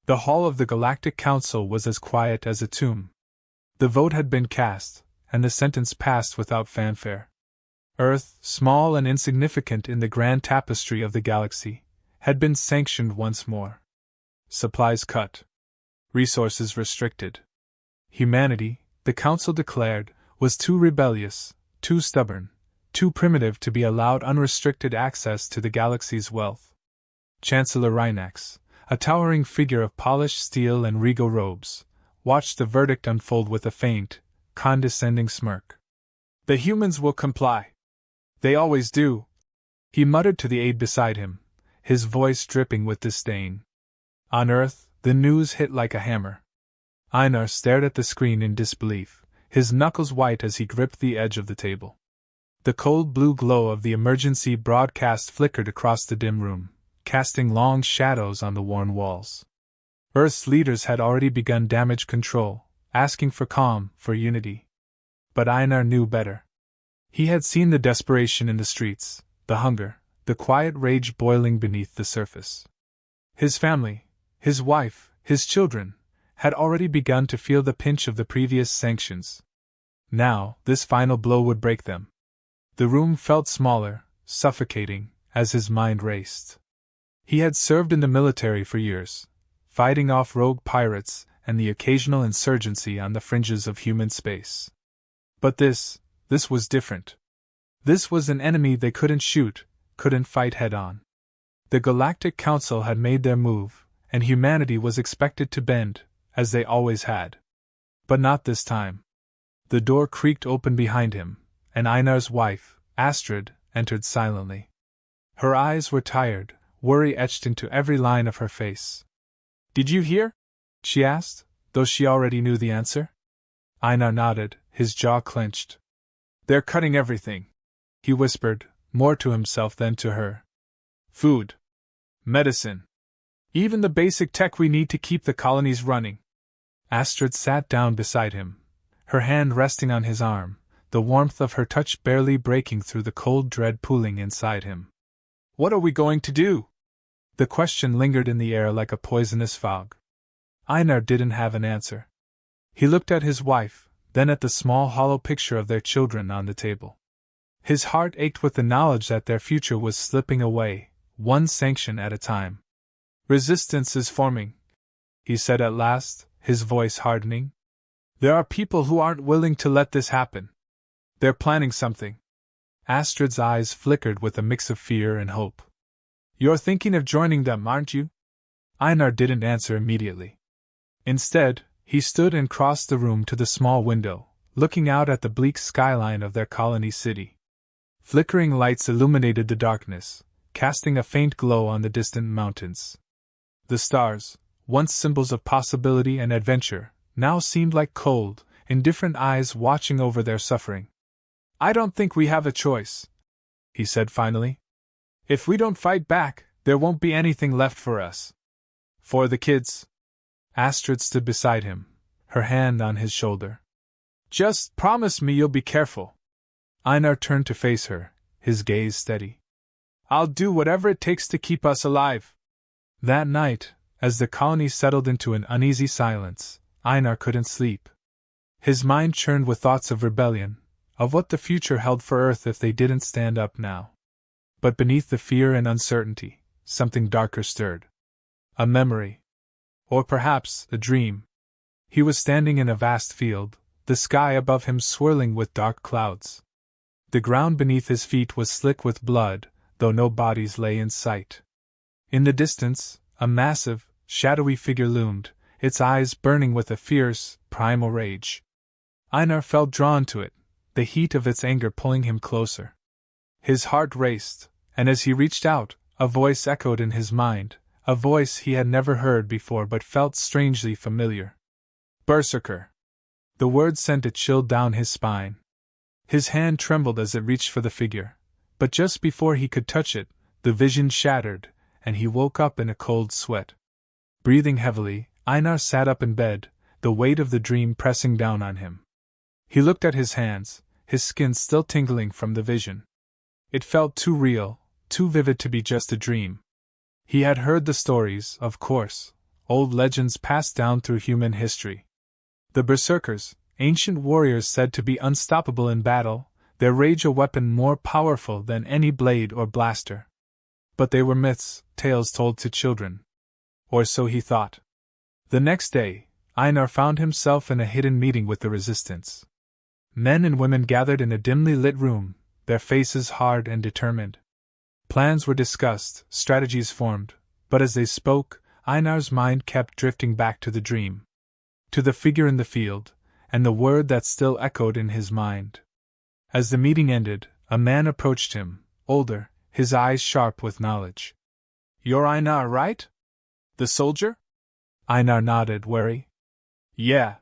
The hall of the Galactic Council was as quiet as a tomb. The vote had been cast, and the sentence passed without fanfare. Earth, small and insignificant in the grand tapestry of the galaxy, had been sanctioned once more. Supplies cut. Resources restricted. Humanity, the Council declared, was too rebellious, too stubborn, too primitive to be allowed unrestricted access to the galaxy's wealth. Chancellor Rhinax, a towering figure of polished steel and regal robes, watched the verdict unfold with a faint, condescending smirk. "The humans will comply. They always do," he muttered to the aide beside him, his voice dripping with disdain. On Earth, the news hit like a hammer. Einar stared at the screen in disbelief, his knuckles white as he gripped the edge of the table. The cold blue glow of the emergency broadcast flickered across the dim room, casting long shadows on the worn walls. Earth's leaders had already begun damage control, asking for calm, for unity. But Einar knew better. He had seen the desperation in the streets, the hunger, the quiet rage boiling beneath the surface. His family, his wife, his children, had already begun to feel the pinch of the previous sanctions. Now, this final blow would break them. The room felt smaller, suffocating, as his mind raced. He had served in the military for years, fighting off rogue pirates and the occasional insurgency on the fringes of human space. But this was different. This was an enemy they couldn't shoot, couldn't fight head-on. The Galactic Council had made their move, and humanity was expected to bend, as they always had. But not this time. The door creaked open behind him, and Einar's wife, Astrid, entered silently. Her eyes were tired, worry etched into every line of her face. "Did you hear?" she asked, though she already knew the answer. Einar nodded, his jaw clenched. "They're cutting everything," he whispered, more to himself than to her. "Food. Medicine. Even the basic tech we need to keep the colonies running." Astrid sat down beside him, her hand resting on his arm, the warmth of her touch barely breaking through the cold dread pooling inside him. "What are we going to do?" The question lingered in the air like a poisonous fog. Einar didn't have an answer. He looked at his wife, then at the small hollow picture of their children on the table. His heart ached with the knowledge that their future was slipping away, one sanction at a time. "Resistance is forming," he said at last, his voice hardening. "There are people who aren't willing to let this happen. They're planning something." Astrid's eyes flickered with a mix of fear and hope. "You're thinking of joining them, aren't you?" Einar didn't answer immediately. Instead, he stood and crossed the room to the small window, looking out at the bleak skyline of their colony city. Flickering lights illuminated the darkness, casting a faint glow on the distant mountains. The stars, once symbols of possibility and adventure, now seemed like cold, indifferent eyes watching over their suffering. "I don't think we have a choice," he said finally. "If we don't fight back, there won't be anything left for us." "For the kids." Astrid stood beside him, her hand on his shoulder. "Just promise me you'll be careful." Einar turned to face her, his gaze steady. "I'll do whatever it takes to keep us alive." That night, as the colony settled into an uneasy silence, Einar couldn't sleep. His mind churned with thoughts of rebellion, of what the future held for Earth if they didn't stand up now. But beneath the fear and uncertainty, something darker stirred. A memory. Or perhaps a dream. He was standing in a vast field, the sky above him swirling with dark clouds. The ground beneath his feet was slick with blood, though no bodies lay in sight. In the distance, a massive, shadowy figure loomed, its eyes burning with a fierce, primal rage. Einar felt drawn to it, the heat of its anger pulling him closer. His heart raced, and as he reached out, a voice echoed in his mind, a voice he had never heard before but felt strangely familiar. "Berserker." The word sent a chill down his spine. His hand trembled as it reached for the figure, but just before he could touch it, the vision shattered, and he woke up in a cold sweat. Breathing heavily, Einar sat up in bed, the weight of the dream pressing down on him. He looked at his hands, his skin still tingling from the vision. It felt too real, too vivid to be just a dream. He had heard the stories, of course, old legends passed down through human history. The Berserkers, ancient warriors said to be unstoppable in battle, their rage a weapon more powerful than any blade or blaster. But they were myths, tales told to children. Or so he thought. The next day, Einar found himself in a hidden meeting with the resistance. Men and women gathered in a dimly lit room, their faces hard and determined. Plans were discussed, strategies formed, but as they spoke, Einar's mind kept drifting back to the dream. To the figure in the field, and the word that still echoed in his mind. As the meeting ended, a man approached him, older, his eyes sharp with knowledge. "You're Einar, right? The soldier?" Einar nodded, wary. "Yeah.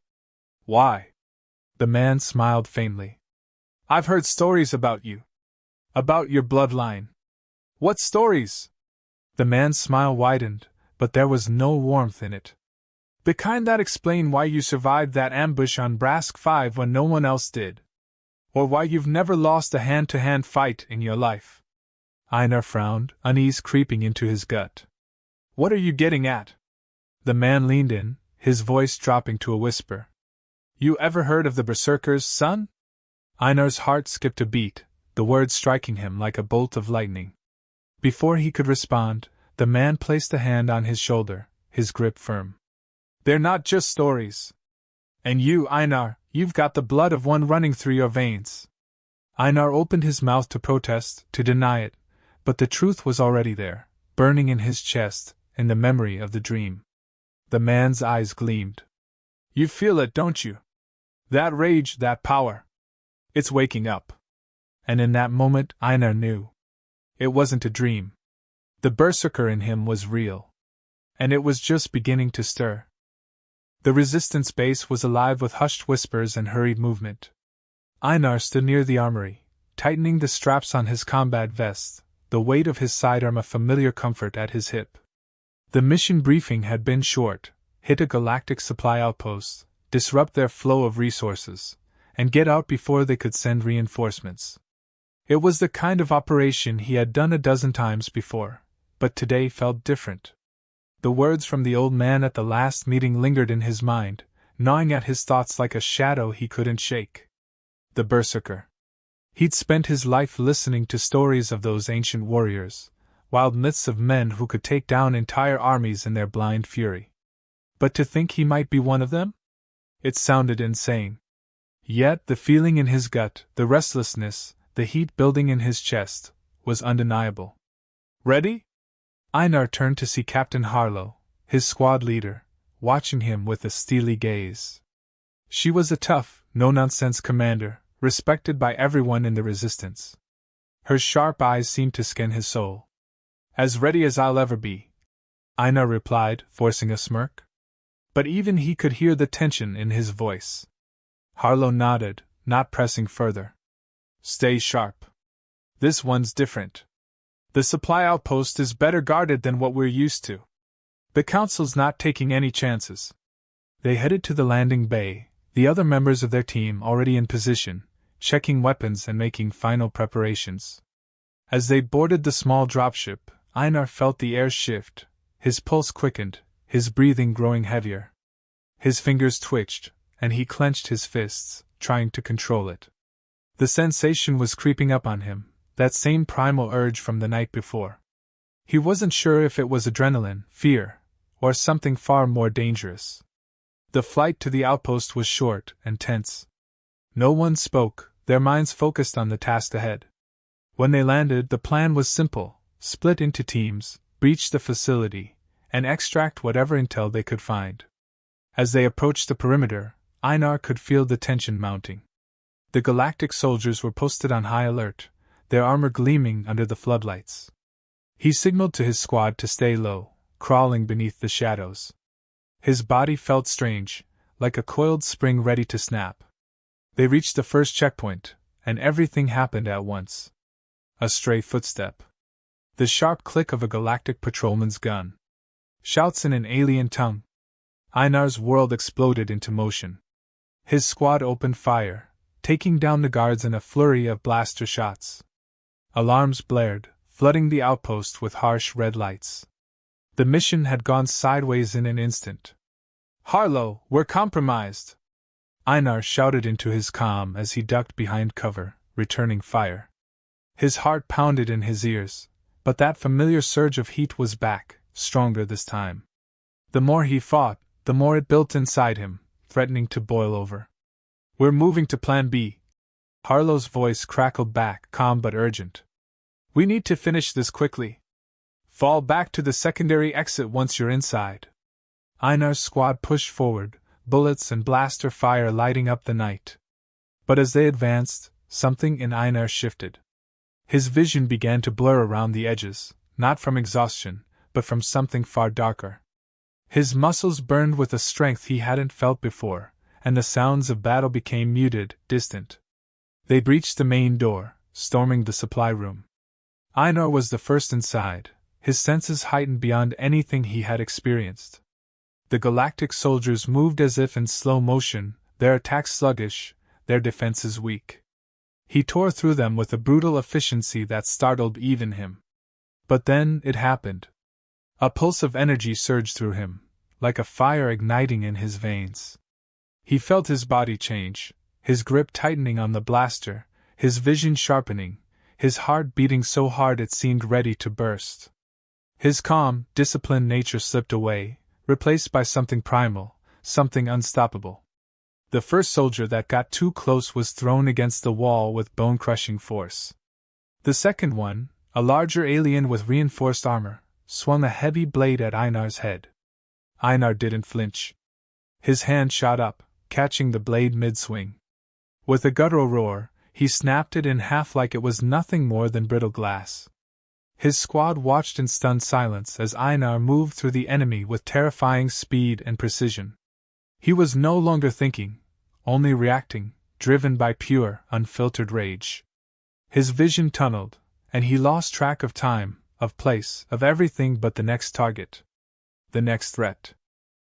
Why?" The man smiled faintly. "I've heard stories about you. About your bloodline." "What stories?" The man's smile widened, but there was no warmth in it. "The kind that explain why you survived that ambush on Brask 5 when no one else did. Or why you've never lost a hand-to-hand fight in your life." Einar frowned, unease creeping into his gut. "What are you getting at?" The man leaned in, his voice dropping to a whisper. "You ever heard of the Berserker's son?" Einar's heart skipped a beat, the word striking him like a bolt of lightning. Before he could respond, the man placed a hand on his shoulder, his grip firm. "They're not just stories. And you, Einar, you've got the blood of one running through your veins." Einar opened his mouth to protest, to deny it, but the truth was already there, burning in his chest, in the memory of the dream. The man's eyes gleamed. "You feel it, don't you? That rage, that power. It's waking up." And in that moment, Einar knew. It wasn't a dream. The Berserker in him was real. And it was just beginning to stir. The resistance base was alive with hushed whispers and hurried movement. Einar stood near the armory, tightening the straps on his combat vest, the weight of his sidearm a familiar comfort at his hip. The mission briefing had been short: hit a Galactic supply outpost, disrupt their flow of resources, and get out before they could send reinforcements. It was the kind of operation he had done a dozen times before, but today felt different. The words from the old man at the last meeting lingered in his mind, gnawing at his thoughts like a shadow he couldn't shake. The Berserker. He'd spent his life listening to stories of those ancient warriors, wild myths of men who could take down entire armies in their blind fury. But to think he might be one of them? It sounded insane. Yet the feeling in his gut, the restlessness, the heat building in his chest, was undeniable. "Ready?" Einar turned to see Captain Harlow, his squad leader, watching him with a steely gaze. She was a tough, no-nonsense commander, respected by everyone in the resistance. Her sharp eyes seemed to scan his soul. "As ready as I'll ever be," Einar replied, forcing a smirk. But even he could hear the tension in his voice. Harlow nodded, not pressing further. "Stay sharp. This one's different. The supply outpost is better guarded than what we're used to. The Council's not taking any chances." They headed to the landing bay, the other members of their team already in position, checking weapons and making final preparations. As they boarded the small dropship, Einar felt the air shift, his pulse quickened, his breathing growing heavier. His fingers twitched, and he clenched his fists, trying to control it. The sensation was creeping up on him, that same primal urge from the night before. He wasn't sure if it was adrenaline, fear, or something far more dangerous. The flight to the outpost was short and tense. No one spoke, their minds focused on the task ahead. When they landed, the plan was simple: split into teams, breach the facility, and extract whatever intel they could find. As they approached the perimeter, Einar could feel the tension mounting. The Galactic soldiers were posted on high alert, their armor gleaming under the floodlights. He signaled to his squad to stay low, crawling beneath the shadows. His body felt strange, like a coiled spring ready to snap. They reached the first checkpoint, and everything happened at once. A stray footstep. The sharp click of a Galactic patrolman's gun. Shouts in an alien tongue. Einar's world exploded into motion. His squad opened fire, taking down the guards in a flurry of blaster shots. Alarms blared, flooding the outpost with harsh red lights. The mission had gone sideways in an instant. "Harlow, we're compromised!" Einar shouted into his comm as he ducked behind cover, returning fire. His heart pounded in his ears, but that familiar surge of heat was back, stronger this time. The more he fought, the more it built inside him, threatening to boil over. "We're moving to Plan B." Harlow's voice crackled back, calm but urgent. "We need to finish this quickly. Fall back to the secondary exit once you're inside." Einar's squad pushed forward, bullets and blaster fire lighting up the night. But as they advanced, something in Einar shifted. His vision began to blur around the edges, not from exhaustion, but from something far darker. His muscles burned with a strength he hadn't felt before, and the sounds of battle became muted, distant. They breached the main door, storming the supply room. Einar was the first inside, his senses heightened beyond anything he had experienced. The Galactic soldiers moved as if in slow motion, their attacks sluggish, their defenses weak. He tore through them with a brutal efficiency that startled even him. But then it happened. A pulse of energy surged through him, like a fire igniting in his veins. He felt his body change, his grip tightening on the blaster, his vision sharpening, his heart beating so hard it seemed ready to burst. His calm, disciplined nature slipped away, replaced by something primal, something unstoppable. The first soldier that got too close was thrown against the wall with bone-crushing force. The second one, a larger alien with reinforced armor, swung a heavy blade at Einar's head. Einar didn't flinch. His hand shot up, catching the blade mid-swing. With a guttural roar, he snapped it in half like it was nothing more than brittle glass. His squad watched in stunned silence as Einar moved through the enemy with terrifying speed and precision. He was no longer thinking, only reacting, driven by pure, unfiltered rage. His vision tunneled, and he lost track of time, of place, of everything but the next target. The next threat.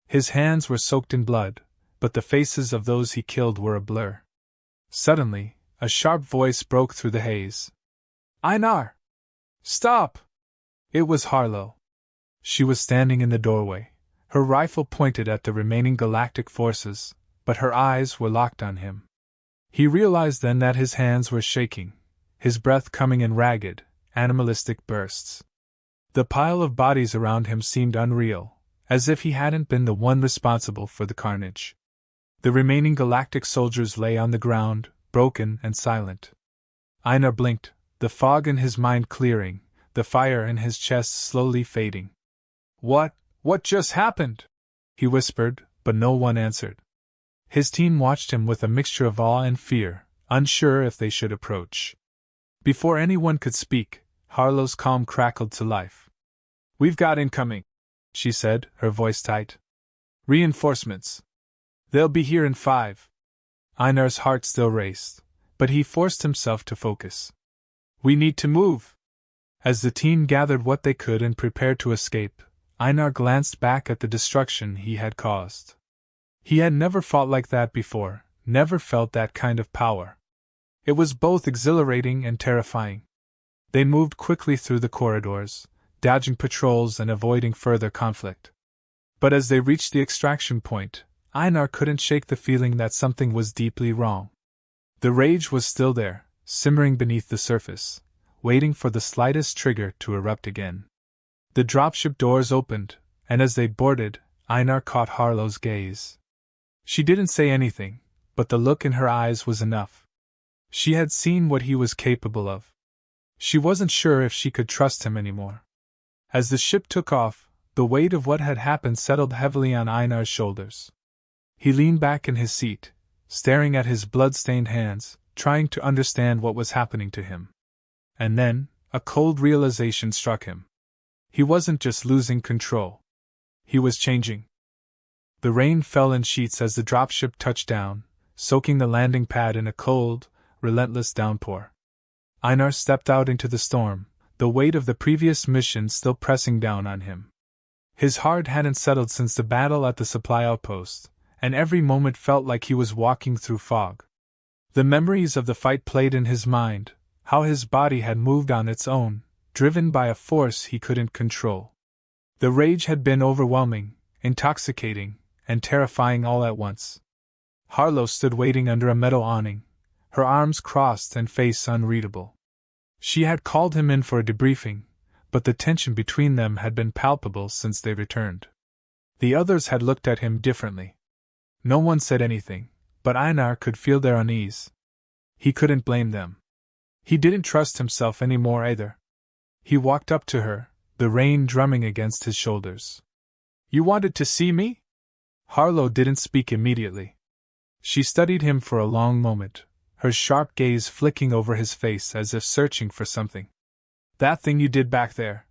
His hands were soaked in blood, but the faces of those he killed were a blur. Suddenly, a sharp voice broke through the haze. "Einar! Stop!" It was Harlow. She was standing in the doorway, her rifle pointed at the remaining Galactic forces, but her eyes were locked on him. He realized then that his hands were shaking, his breath coming in ragged, animalistic bursts. The pile of bodies around him seemed unreal, as if he hadn't been the one responsible for the carnage. The remaining Galactic soldiers lay on the ground, broken and silent. Einar blinked, the fog in his mind clearing, the fire in his chest slowly fading. What just happened?" he whispered, but no one answered. His team watched him with a mixture of awe and fear, unsure if they should approach. Before anyone could speak, Harlow's calm crackled to life. "We've got incoming," she said, her voice tight. "Reinforcements. They'll be here in 5. Einar's heart still raced, but he forced himself to focus. "We need to move." As the team gathered what they could and prepared to escape, Einar glanced back at the destruction he had caused. He had never fought like that before, never felt that kind of power. It was both exhilarating and terrifying. They moved quickly through the corridors, dodging patrols and avoiding further conflict. But as they reached the extraction point, Einar couldn't shake the feeling that something was deeply wrong. The rage was still there, simmering beneath the surface, waiting for the slightest trigger to erupt again. The dropship doors opened, and as they boarded, Einar caught Harlow's gaze. She didn't say anything, but the look in her eyes was enough. She had seen what he was capable of. She wasn't sure if she could trust him anymore. As the ship took off, the weight of what had happened settled heavily on Einar's shoulders. He leaned back in his seat, staring at his blood-stained hands, trying to understand what was happening to him. And then, a cold realization struck him. He wasn't just losing control. He was changing. The rain fell in sheets as the dropship touched down, soaking the landing pad in a cold, relentless downpour. Einar stepped out into the storm, the weight of the previous mission still pressing down on him. His heart hadn't settled since the battle at the supply outpost, and every moment felt like he was walking through fog. The memories of the fight played in his mind, how his body had moved on its own, driven by a force he couldn't control. The rage had been overwhelming, intoxicating, and terrifying all at once. Harlow stood waiting under a metal awning, her arms crossed and face unreadable. She had called him in for a debriefing, but the tension between them had been palpable since they returned. The others had looked at him differently. No one said anything, but Einar could feel their unease. He couldn't blame them. He didn't trust himself any more either. He walked up to her, the rain drumming against his shoulders. "You wanted to see me?" Harlow didn't speak immediately. She studied him for a long moment, her sharp gaze flicking over his face as if searching for something. "That thing you did back there,"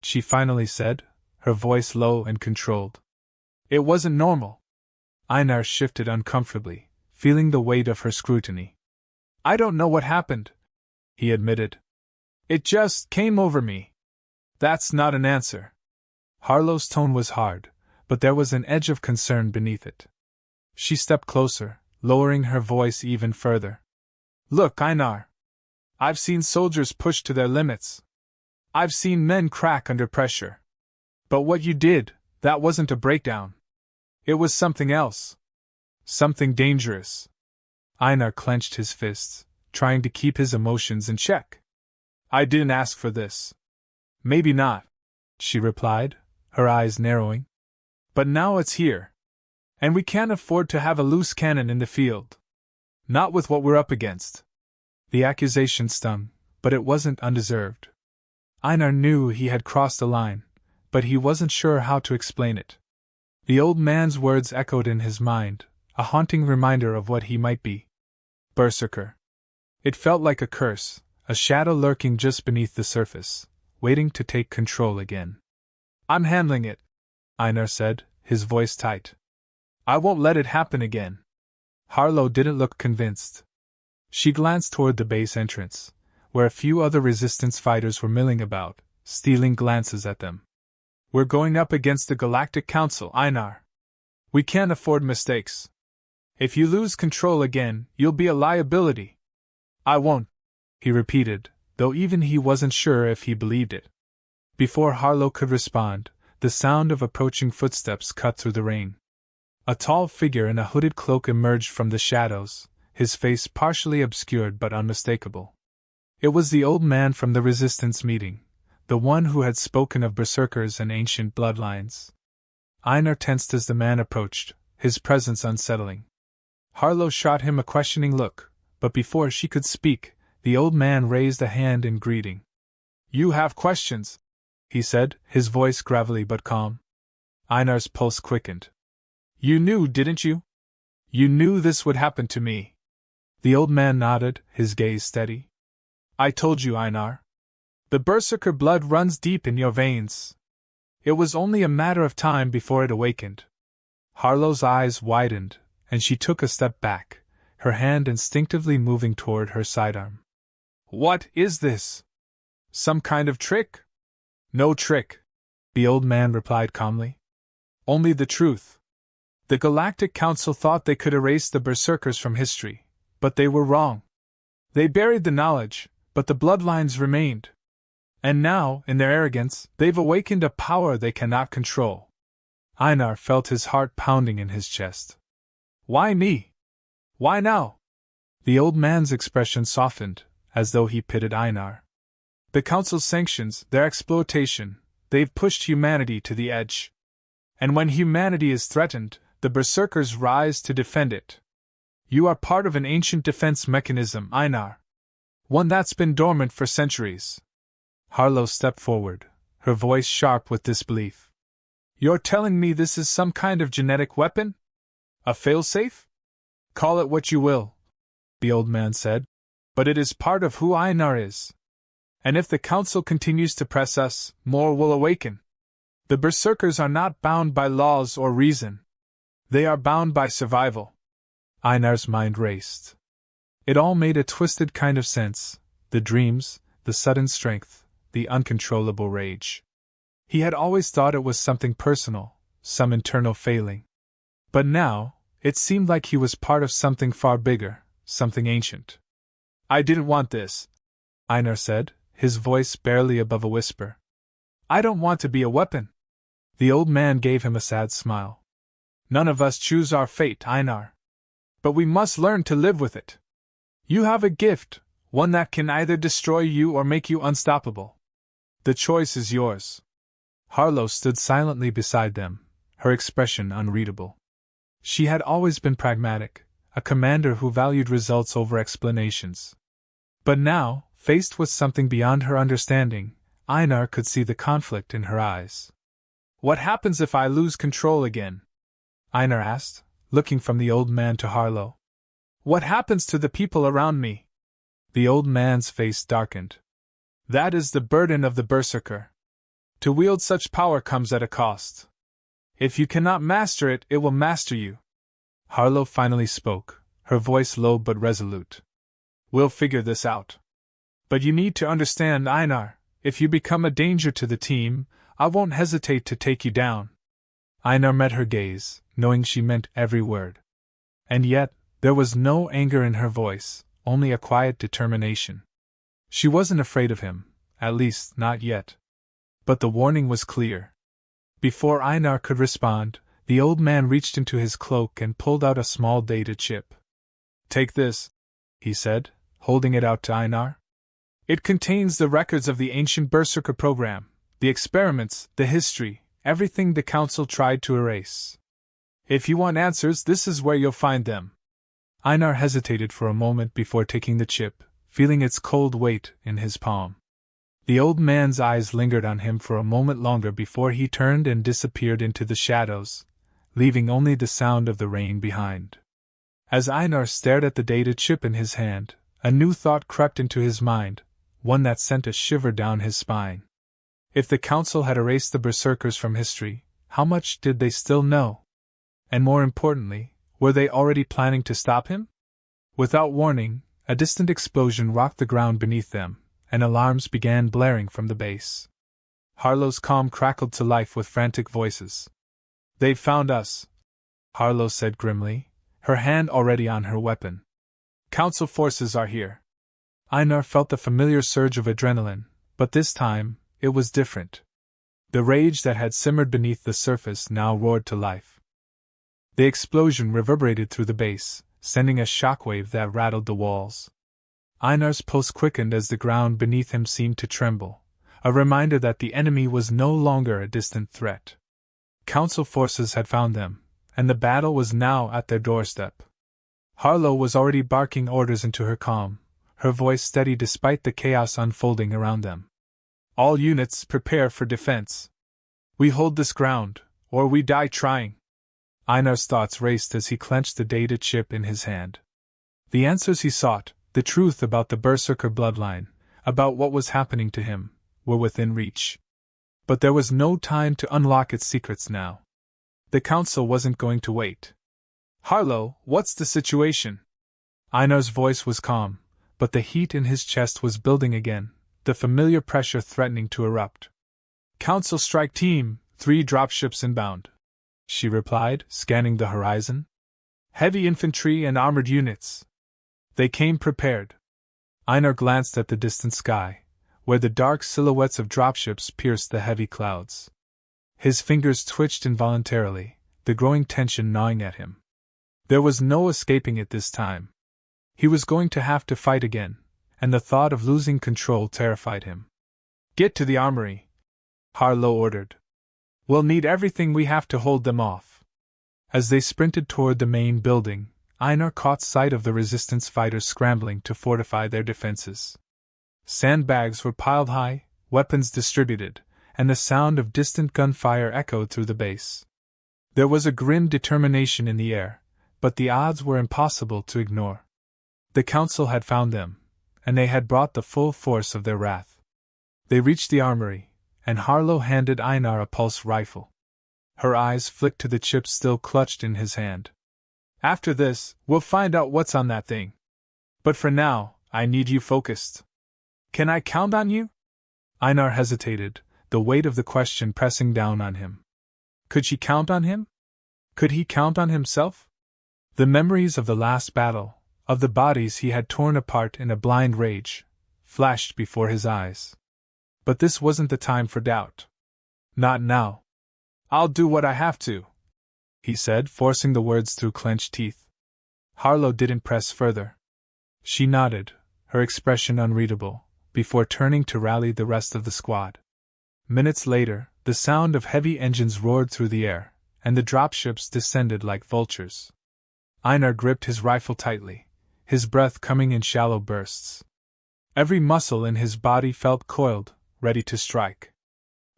she finally said, her voice low and controlled. "It wasn't normal." Einar shifted uncomfortably, feeling the weight of her scrutiny. "I don't know what happened," he admitted. "It just came over me." "That's not an answer." Harlow's tone was hard, but there was an edge of concern beneath it. She stepped closer, lowering her voice even further. "Look, Einar. I've seen soldiers pushed to their limits. I've seen men crack under pressure. But what you did, that wasn't a breakdown. It was something else. Something dangerous." Einar clenched his fists, trying to keep his emotions in check. "I didn't ask for this." "Maybe not," she replied, her eyes narrowing. "But now it's here. And we can't afford to have a loose cannon in the field. Not with what we're up against." The accusation stung, but it wasn't undeserved. Einar knew he had crossed a line, but he wasn't sure how to explain it. The old man's words echoed in his mind, a haunting reminder of what he might be. Berserker. It felt like a curse, a shadow lurking just beneath the surface, waiting to take control again. "I'm handling it," Einar said, his voice tight. "I won't let it happen again." Harlow didn't look convinced. She glanced toward the base entrance, where a few other resistance fighters were milling about, stealing glances at them. "We're going up against the Galactic Council, Einar. We can't afford mistakes. If you lose control again, you'll be a liability." "I won't," he repeated, though even he wasn't sure if he believed it. Before Harlow could respond, the sound of approaching footsteps cut through the rain. A tall figure in a hooded cloak emerged from the shadows, his face partially obscured but unmistakable. It was the old man from the resistance meeting, the one who had spoken of berserkers and ancient bloodlines. Einar tensed as the man approached, his presence unsettling. Harlow shot him a questioning look, but before she could speak, the old man raised a hand in greeting. "You have questions," he said, his voice gravelly but calm. Einar's pulse quickened. "You knew, didn't you? You knew this would happen to me." The old man nodded, his gaze steady. "I told you, Einar. The Berserker blood runs deep in your veins. It was only a matter of time before it awakened." Harlow's eyes widened, and she took a step back, her hand instinctively moving toward her sidearm. "What is this? Some kind of trick?" "No trick," the old man replied calmly. "Only the truth. The Galactic Council thought they could erase the Berserkers from history, but they were wrong. They buried the knowledge, but the bloodlines remained. And now, in their arrogance, they've awakened a power they cannot control." Einar felt his heart pounding in his chest. "Why me? Why now?" The old man's expression softened, as though he pitied Einar. "The Council's sanctions, their exploitation, they've pushed humanity to the edge. And when humanity is threatened, the Berserkers rise to defend it. You are part of an ancient defense mechanism, Einar. One that's been dormant for centuries." Harlow stepped forward, her voice sharp with disbelief. "You're telling me this is some kind of genetic weapon? A failsafe? Call it what you will," the old man said, "but it is part of who Einar is. And if the Council continues to press us, more will awaken. The Berserkers are not bound by laws or reason. They are bound by survival." Einar's mind raced. It all made a twisted kind of sense, the dreams, the sudden strength, the uncontrollable rage. He had always thought it was something personal, some internal failing. But now, it seemed like he was part of something far bigger, something ancient. "I didn't want this," Einar said, his voice barely above a whisper. "I don't want to be a weapon. The old man gave him a sad smile. None of us choose our fate, Einar. But we must learn to live with it. You have a gift, one that can either destroy you or make you unstoppable. The choice is yours. Harlow stood silently beside them, her expression unreadable. She had always been pragmatic, a commander who valued results over explanations. But now, faced with something beyond her understanding, Einar could see the conflict in her eyes. What happens if I lose control again? Einar asked, looking from the old man to Harlow. What happens to the people around me? The old man's face darkened. That is the burden of the Berserker. To wield such power comes at a cost. If you cannot master it, it will master you. Harlow finally spoke, her voice low but resolute. We'll figure this out. But you need to understand, Einar, if you become a danger to the team, I won't hesitate to take you down. Einar met her gaze, knowing she meant every word. And yet, there was no anger in her voice, only a quiet determination. She wasn't afraid of him, at least not yet. But the warning was clear. Before Einar could respond, the old man reached into his cloak and pulled out a small data chip. Take this, he said, holding it out to Einar. It contains the records of the ancient Berserker program, the experiments, the history, everything the Council tried to erase. If you want answers, this is where you'll find them. Einar hesitated for a moment before taking the chip, feeling its cold weight in his palm. The old man's eyes lingered on him for a moment longer before he turned and disappeared into the shadows, leaving only the sound of the rain behind. As Einar stared at the data chip in his hand, a new thought crept into his mind, one that sent a shiver down his spine. If the Council had erased the Berserkers from history, how much did they still know? And more importantly, were they already planning to stop him? Without warning, a distant explosion rocked the ground beneath them, and alarms began blaring from the base. Harlow's calm crackled to life with frantic voices. They've found us, Harlow said grimly, her hand already on her weapon. Council forces are here. Einar felt the familiar surge of adrenaline, but this time, it was different. The rage that had simmered beneath the surface now roared to life. The explosion reverberated through the base, sending a shockwave that rattled the walls. Einar's pulse quickened as the ground beneath him seemed to tremble, a reminder that the enemy was no longer a distant threat. Council forces had found them, and the battle was now at their doorstep. Harlow was already barking orders into her comm, her voice steady despite the chaos unfolding around them. All units prepare for defense. We hold this ground, or we die trying. Einar's thoughts raced as he clenched the data chip in his hand. The answers he sought, the truth about the Berserker bloodline, about what was happening to him, were within reach. But there was no time to unlock its secrets now. The Council wasn't going to wait. Harlow, what's the situation? Einar's voice was calm, but the heat in his chest was building again, the familiar pressure threatening to erupt. Council strike team, 3 dropships inbound, she replied, scanning the horizon. Heavy infantry and armored units. They came prepared. Einar glanced at the distant sky, where the dark silhouettes of dropships pierced the heavy clouds. His fingers twitched involuntarily, the growing tension gnawing at him. There was no escaping it this time. He was going to have to fight again, and the thought of losing control terrified him. Get to the armory, Harlow ordered. We'll need everything we have to hold them off. As they sprinted toward the main building, Einar caught sight of the resistance fighters scrambling to fortify their defenses. Sandbags were piled high, weapons distributed, and the sound of distant gunfire echoed through the base. There was a grim determination in the air, but the odds were impossible to ignore. The Council had found them, and they had brought the full force of their wrath. They reached the armory, and Harlow handed Einar a pulse rifle. Her eyes flicked to the chip still clutched in his hand. After this, we'll find out what's on that thing. But for now, I need you focused. Can I count on you? Einar hesitated, the weight of the question pressing down on him. Could she count on him? Could he count on himself? The memories of the last battle, of the bodies he had torn apart in a blind rage, flashed before his eyes. But this wasn't the time for doubt. Not now. I'll do what I have to, he said, forcing the words through clenched teeth. Harlow didn't press further. She nodded, her expression unreadable, before turning to rally the rest of the squad. Minutes later, the sound of heavy engines roared through the air, and the dropships descended like vultures. Einar gripped his rifle tightly, his breath coming in shallow bursts. Every muscle in his body felt coiled, ready to strike.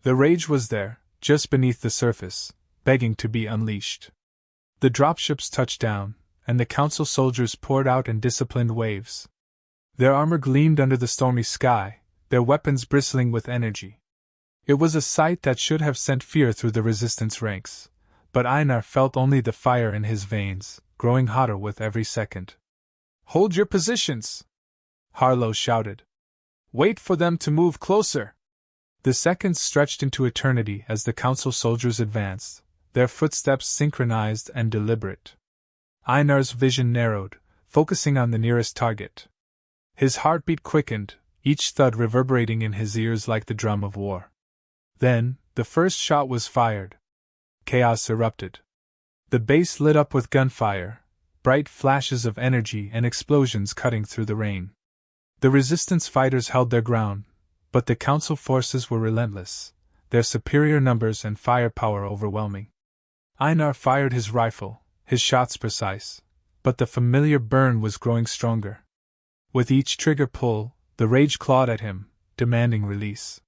The rage was there, just beneath the surface, begging to be unleashed. The dropships touched down, and the council soldiers poured out in disciplined waves. Their armor gleamed under the stormy sky, their weapons bristling with energy. It was a sight that should have sent fear through the resistance ranks, but Einar felt only the fire in his veins, growing hotter with every second. "Hold your positions!" Harlow shouted. "Wait for them to move closer!" The seconds stretched into eternity as the council soldiers advanced, their footsteps synchronized and deliberate. Einar's vision narrowed, focusing on the nearest target. His heartbeat quickened, each thud reverberating in his ears like the drum of war. Then, the first shot was fired. Chaos erupted. The base lit up with gunfire, bright flashes of energy and explosions cutting through the rain. The resistance fighters held their ground, but the council forces were relentless, their superior numbers and firepower overwhelming. Einar fired his rifle, his shots precise, but the familiar burn was growing stronger. With each trigger pull, the rage clawed at him, demanding release.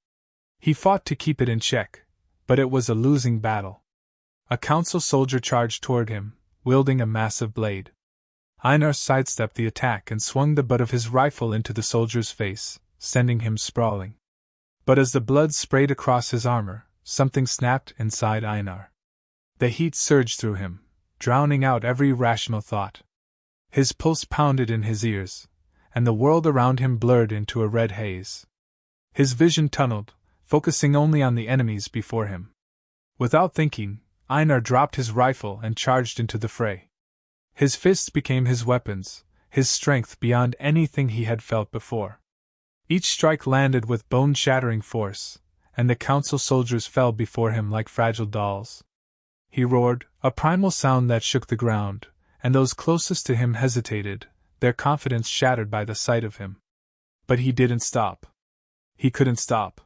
He fought to keep it in check, but it was a losing battle. A council soldier charged toward him, wielding a massive blade. Einar sidestepped the attack and swung the butt of his rifle into the soldier's face, sending him sprawling. But as the blood sprayed across his armor, something snapped inside Einar. The heat surged through him, drowning out every rational thought. His pulse pounded in his ears, and the world around him blurred into a red haze. His vision tunneled, focusing only on the enemies before him. Without thinking, Einar dropped his rifle and charged into the fray. His fists became his weapons, his strength beyond anything he had felt before. Each strike landed with bone-shattering force, and the council soldiers fell before him like fragile dolls. He roared, a primal sound that shook the ground, and those closest to him hesitated, their confidence shattered by the sight of him. But he didn't stop. He couldn't stop.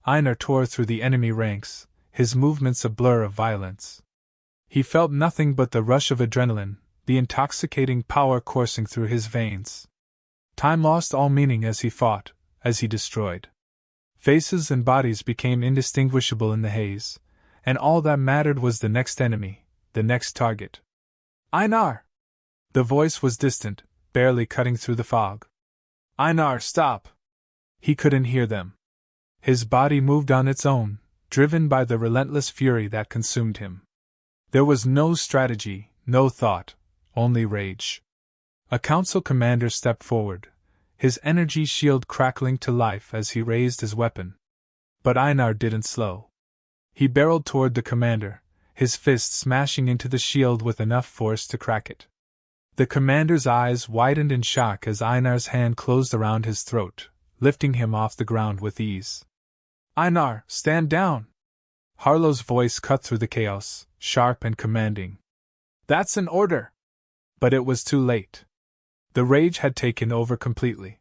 Einar tore through the enemy ranks, his movements a blur of violence. He felt nothing but the rush of adrenaline, the intoxicating power coursing through his veins. Time lost all meaning as he fought, as he destroyed. Faces and bodies became indistinguishable in the haze, and all that mattered was the next enemy, the next target. "Einar!" The voice was distant, barely cutting through the fog. "Einar, stop!" He couldn't hear them. His body moved on its own, driven by the relentless fury that consumed him. There was no strategy, no thought, only rage. A council commander stepped forward, his energy shield crackling to life as he raised his weapon. But Einar didn't slow. He barreled toward the commander, his fist smashing into the shield with enough force to crack it. The commander's eyes widened in shock as Einar's hand closed around his throat, lifting him off the ground with ease. "Einar, stand down!" Harlow's voice cut through the chaos, sharp and commanding. "That's an order!" But it was too late. The rage had taken over completely.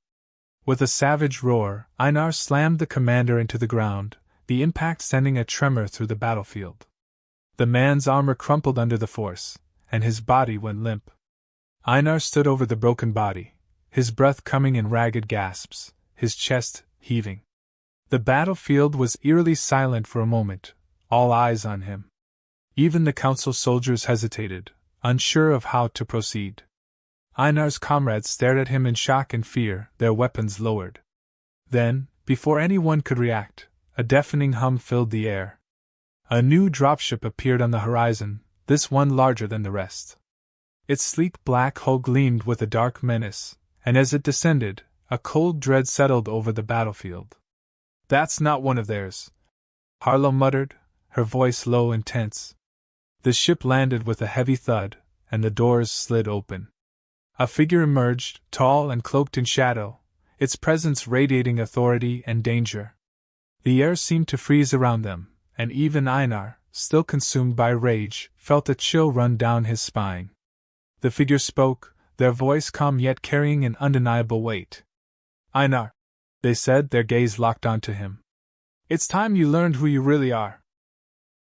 With a savage roar, Einar slammed the commander into the ground, the impact sending a tremor through the battlefield. The man's armor crumpled under the force, and his body went limp. Einar stood over the broken body, his breath coming in ragged gasps, his chest heaving. The battlefield was eerily silent for a moment, all eyes on him. Even the council soldiers hesitated, unsure of how to proceed. Einar's comrades stared at him in shock and fear, their weapons lowered. Then, before anyone could react, a deafening hum filled the air. A new dropship appeared on the horizon, this one larger than the rest. Its sleek black hull gleamed with a dark menace, and as it descended, a cold dread settled over the battlefield. "That's not one of theirs," Harlow muttered, her voice low and tense. The ship landed with a heavy thud, and the doors slid open. A figure emerged, tall and cloaked in shadow, its presence radiating authority and danger. The air seemed to freeze around them, and even Einar, still consumed by rage, felt a chill run down his spine. The figure spoke, their voice calm yet carrying an undeniable weight. Einar, they said, their gaze locked onto him. It's time you learned who you really are.